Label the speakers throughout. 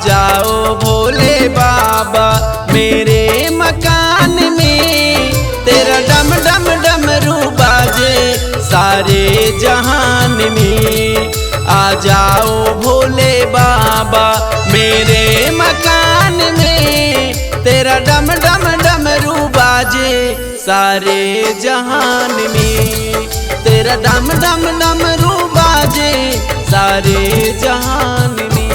Speaker 1: जाओ भोले बाबा मेरे मकान में, तेरा डम डम डमरू बाजे सारे जहान में। आ जाओ भोले बाबा मेरे मकान में, तेरा डम डम डमरू बाजे सारे जहान में, तेरा डम डम डमरू बाजे सारे जहान में।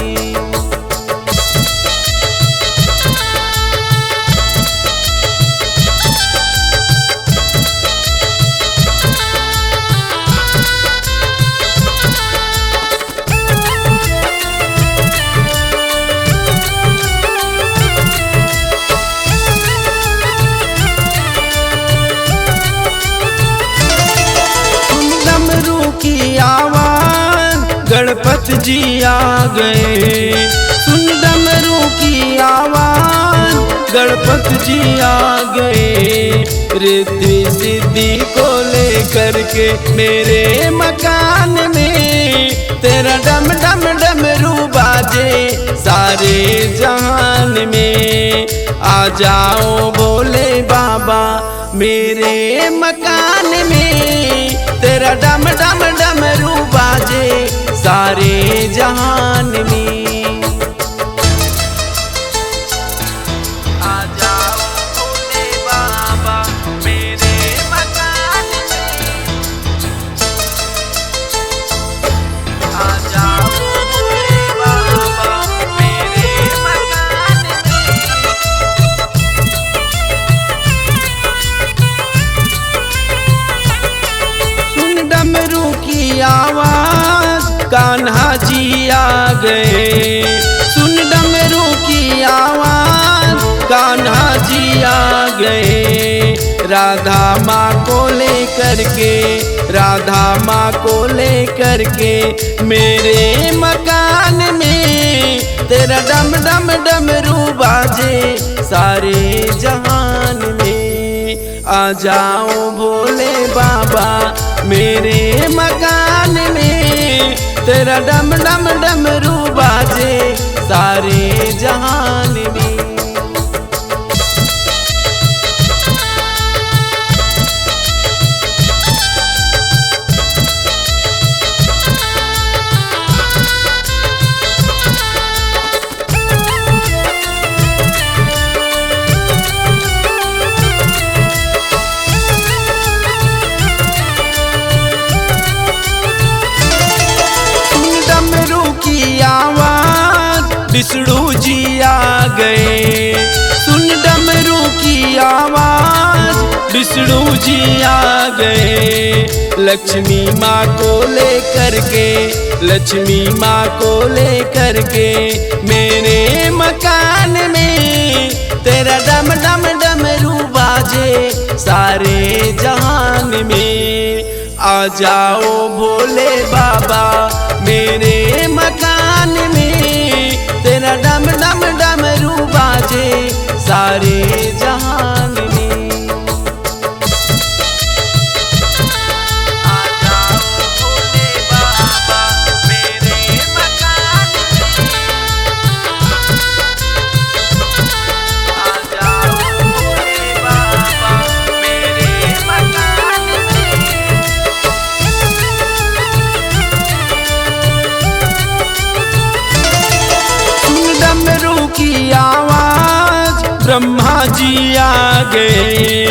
Speaker 1: की आवाज गणपति जी आ गए, सुन डमरू की आवाज गणपति जी आ गए। रिद्धि सिद्धि को लेकर के मेरे मकान में, तेरा डम डम डमरू बाजे सारे जहान में। आ जाओ भोले बाबा मेरे मकान में, तेरा डम डम डमरू बाजे सारे जहान में। आ जाओ भोले बाबा मेरे मकान में, आ जाओ भोले बाबा मेरे मकान में। सुन डमरू की आवाज कान्हा जी आ गए, सुन डमरू की आवाज कान्हा जी आ गए। राधा माँ को लेकर के, राधा माँ को लेकर के मेरे मकान में, तेरा डम डम डमरू बाजे सारे जहान में। आ जाओ भोले बाबा मेरे मकान में, तेरा डम डम डमरू बाजे सारे जहान में। विष्णु जी आ गए, सुन डमरू की आवाज विष्णु जी आ गए। लक्ष्मी माँ को लेकर के, लक्ष्मी माँ को लेकर के मेरे मकान में, तेरा डम डम डमरू बाजे सारे जहान में। आ जाओ भोले बाबा मेरे मकान में, तेरा डम डम डमरू बाजे सारे जहान में। आ जाओ भोले बाबा मेरे मकान में, आ जाओ भोले बाबा मेरे मकान में। डमरू की आवाज ब्रह्मा जी आ गए,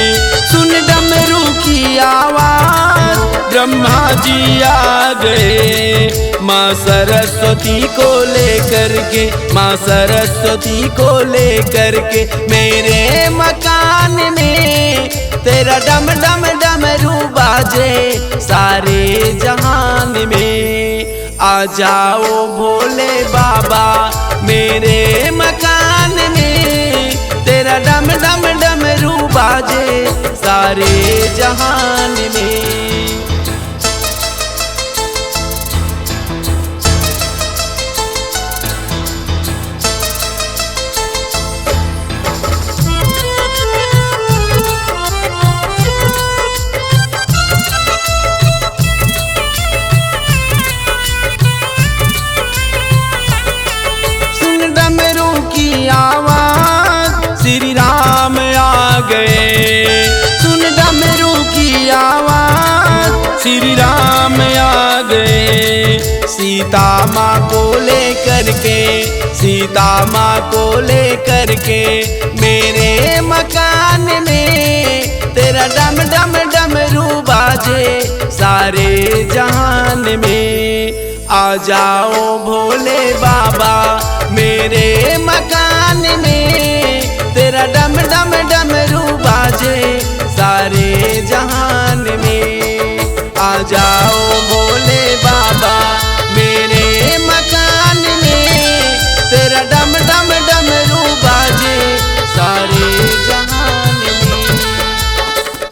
Speaker 1: सुन डमरू की आवाज ब्रह्मा जी आ गए। माँ सरस्वती को लेकर के, माँ सरस्वती को लेकर के मेरे मकान में, तेरा डम डम डमरू बाजे सारे जहान में। आ जाओ भोले बाबा मेरे मकान में, तेरा डम डम डमरू बाजे सारे जहान में। आवाज, श्री राम आ गए। सीता माँ को लेकर के, सीता माँ को लेकर के मेरे मकान में तेरा डम डम डमरू बाजे सारे जहान में। आ जाओ भोले बाबा मेरे मकान में, तेरा डम डम डमरू बाजे सारे जहान में। आ जाओ भोले बाबा